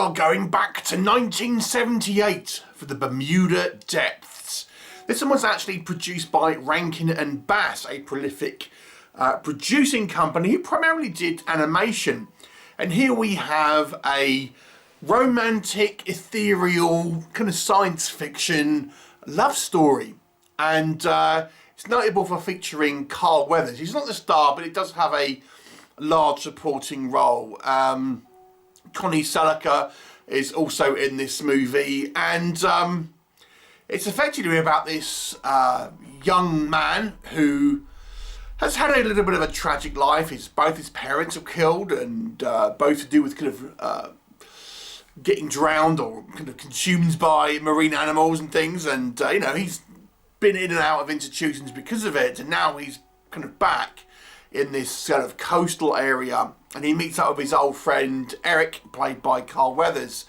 are going back to 1978 for the Bermuda Depths. This one was actually produced by Rankin and Bass, a prolific producing company who primarily did animation. And here we have a romantic, ethereal, kind of science fiction love story. And it's notable for featuring Carl Weathers. He's not the star, but he does have a large supporting role. Connie Sellecca is also in this movie, and it's effectively about this young man who has had a little bit of a tragic life. Both his parents are killed, and both to do with kind of getting drowned or kind of consumed by marine animals and things. And you know, he's been in and out of institutions because of it, and now he's kind of back in this sort of coastal area, and he meets up with his old friend Eric, played by Carl Weathers,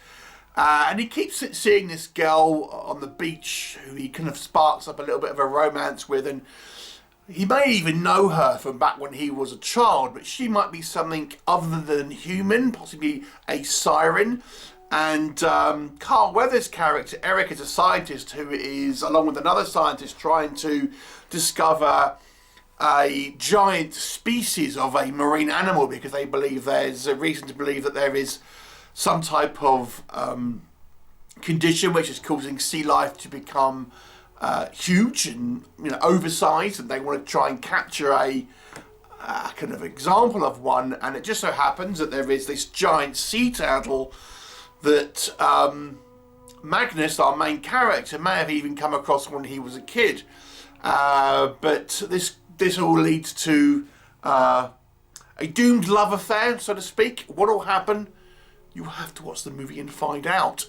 and he keeps seeing this girl on the beach who he kind of sparks up a little bit of a romance with, and he may even know her from back when he was a child, but she might be something other than human, possibly a siren. And Carl Weathers' character Eric is a scientist who is, along with another scientist, trying to discover a giant species of a marine animal, because they believe there's a reason to believe that there is some type of condition which is causing sea life to become huge and, you know, oversized, and they want to try and capture a kind of example of one. And it just so happens that there is this giant sea turtle that Magnus, our main character, may have even come across when he was a kid, but this all leads to a doomed love affair, so to speak. What will happen? You have to watch the movie and find out.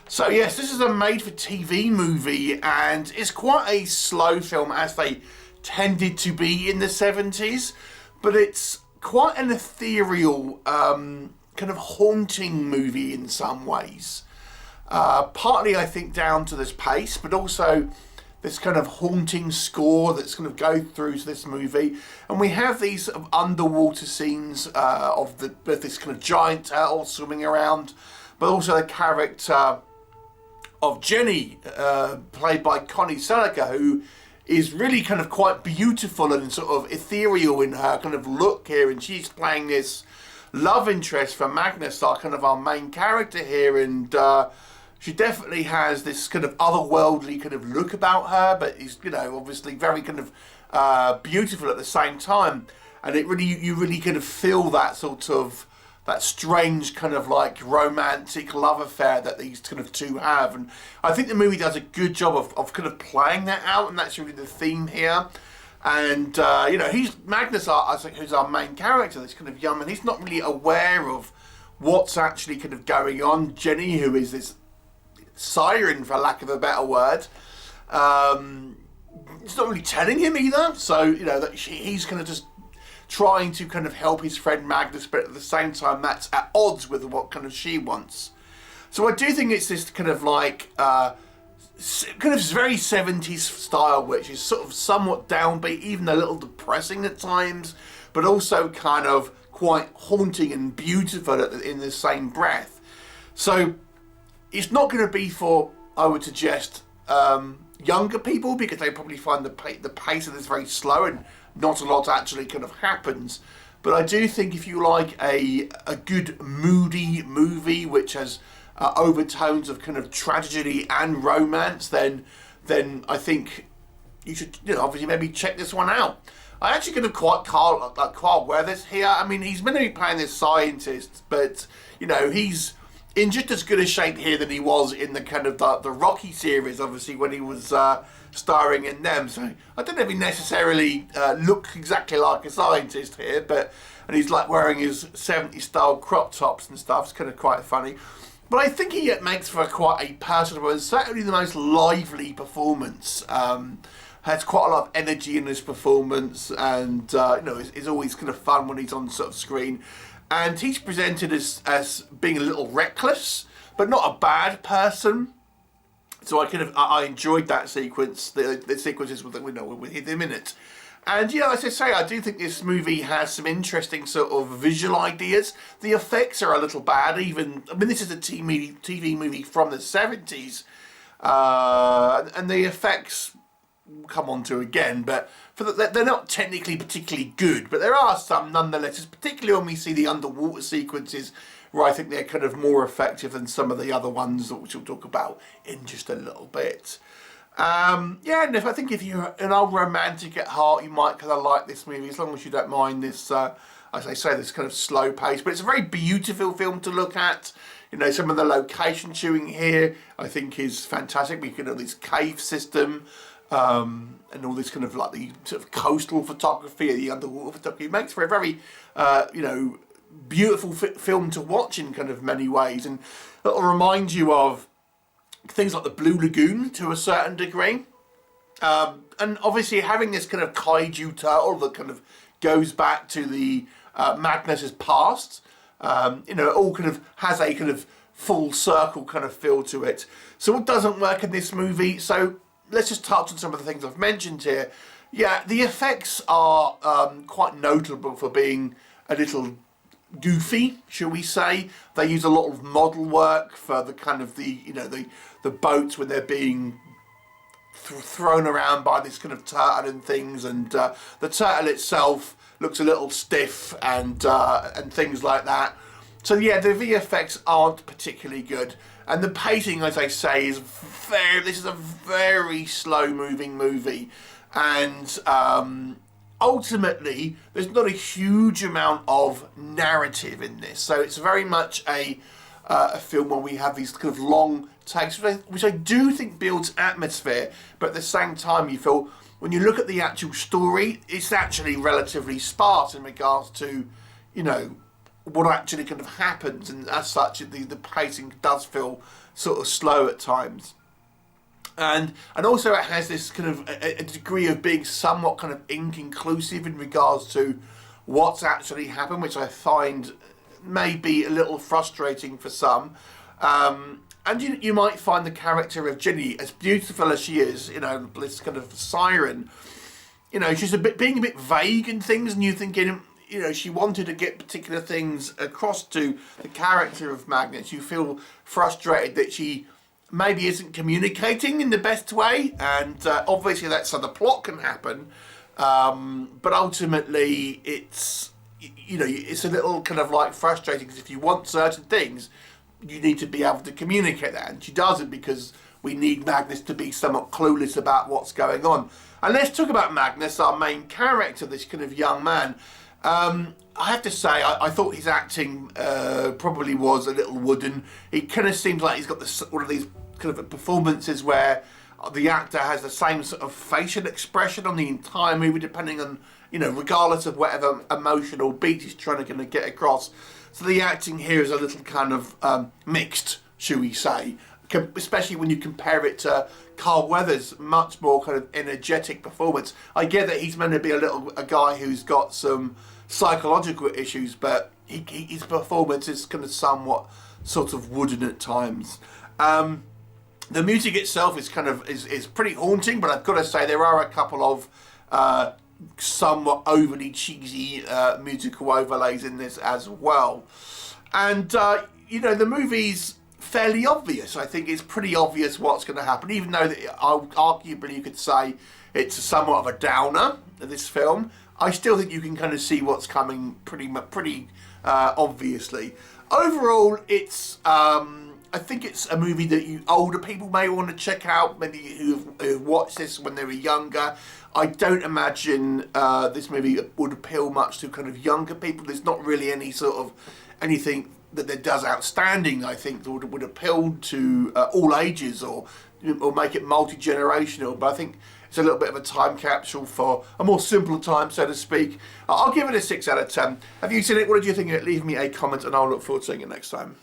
So yes, this is a made-for-TV movie, and it's quite a slow film, as they tended to be in the 70s, but it's quite an ethereal, kind of haunting movie in some ways. Partly, I think, down to this pace, but also this kind of haunting score that's going to go through to this movie. And we have these sort of underwater scenes of this kind of giant turtle swimming around, but also the character of Jenny, played by Connie Sellecca, who is really kind of quite beautiful and sort of ethereal in her kind of look here, and she's playing this love interest for Magnus, our main character here, and she definitely has this kind of otherworldly kind of look about her, but is, you know, obviously very kind of beautiful at the same time. And you really kind of feel that sort of, that strange kind of like romantic love affair that these kind of two have. And I think the movie does a good job of kind of playing that out, and that's really the theme here. And you know, Magnus, who's our main character, this kind of young man, he's not really aware of what's actually kind of going on. Jenny, who is this siren, for lack of a better word, it's not really telling him either. So, you know, that he's kind of just trying to kind of help his friend Magnus, but at the same time that's at odds with what kind of she wants. So I do think it's this kind of like kind of very 70s style, which is sort of somewhat downbeat, even a little depressing at times, but also kind of quite haunting and beautiful in the same breath. So it's not going to be for, I would suggest, younger people, because they probably find the pace of this very slow and not a lot actually kind of happens. But I do think if you like a good moody movie which has overtones of kind of tragedy and romance, then I think you should, you know, obviously maybe check this one out. I actually kind of quite Carl Weathers here. I mean, he's meant to be playing this scientist, but you know, he's in just as good a shape here than he was in the kind of the Rocky series, obviously, when he was starring in them. So I don't know if he necessarily looks exactly like a scientist here, and he's like wearing his 70s style crop tops and stuff. It's kind of quite funny. But I think he makes for quite a personable and certainly the most lively performance. Has quite a lot of energy in his performance, and you know, is always kind of fun when he's on sort of screen. And he's presented as being a little reckless, but not a bad person. So I enjoyed that sequence, the sequences with him in it. And yeah, as I say, I do think this movie has some interesting sort of visual ideas. The effects are a little bad, even, I mean, this is a TV movie from the 70s, and the effects we'll come on to again, but they're not technically particularly good, but there are some nonetheless, particularly when we see the underwater sequences, where I think they're kind of more effective than some of the other ones, which we'll talk about in just a little bit. Yeah, and I think if you're an old romantic at heart, you might kind of like this movie, as long as you don't mind this, as I say, this kind of slow pace. But it's a very beautiful film to look at. You know, some of the location shooting here, I think, is fantastic. We can have this cave system, and all this kind of like the sort of coastal photography, the underwater photography. It makes for a very, you know, beautiful film to watch in kind of many ways, and it'll remind you of things like the Blue Lagoon to a certain degree, and obviously having this kind of kaiju turtle that kind of goes back to the Magnus's past, you know, it all kind of has a kind of full circle kind of feel to it. So what doesn't work in this movie, so let's just touch on some of the things I've mentioned here. Yeah, the effects are quite notable for being a little goofy, shall we say. They use a lot of model work for the kind of you know, the boats when they're being thrown around by this kind of turtle and things, and the turtle itself looks a little stiff and things like that. So yeah, the VFX aren't particularly good, and the pacing, as I say, is this is a very slow moving movie, and ultimately, there's not a huge amount of narrative in this. So it's very much a film where we have these kind of long takes, which I do think builds atmosphere, but at the same time you feel, when you look at the actual story, it's actually relatively sparse in regards to, you know, what actually kind of happens, and as such, the pacing does feel sort of slow at times. And also it has this kind of a degree of being somewhat kind of inconclusive in regards to what's actually happened, which I find may be a little frustrating for some. And you might find the character of Ginny, as beautiful as she is, you know, this kind of siren, you know, she's being a bit vague in things, and you're thinking, you know, she wanted to get particular things across to the character of Magnus. You feel frustrated that she maybe isn't communicating in the best way, and obviously that's how the plot can happen, but ultimately it's, you know, it's a little kind of like frustrating, because if you want certain things, you need to be able to communicate that, and she doesn't, because we need Magnus to be somewhat clueless about what's going on. And let's talk about Magnus, our main character, this kind of young man. I have to say, I thought his acting probably was a little wooden. It kind of seems like he's got one of these kind of performances where the actor has the same sort of facial expression on the entire movie, depending on, you know, regardless of whatever emotional beat he's trying to kind of get across. So the acting here is a little kind of mixed, shall we say, especially when you compare it to Carl Weathers' much more kind of energetic performance. I get that he's meant to be a guy who's got some psychological issues, but his performance is kind of somewhat sort of wooden at times. The music itself is kind of is pretty haunting, but I've got to say there are a couple of somewhat overly cheesy musical overlays in this as well. And you know, the movie's fairly obvious. I think it's pretty obvious what's going to happen, even though arguably you could say it's somewhat of a downer, this film. I still think you can kind of see what's coming pretty obviously. Overall, it's I think it's a movie that older people may want to check out, maybe who've watched this when they were younger. I don't imagine this movie would appeal much to kind of younger people. There's not really any sort of anything that it does outstanding, I think, that would appeal to all ages or make it multi-generational. But I think it's a little bit of a time capsule for a more simpler time, so to speak. I'll give it a 6 out of 10. Have you seen it? What did you think of it? Leave me a comment and I'll look forward to seeing it next time.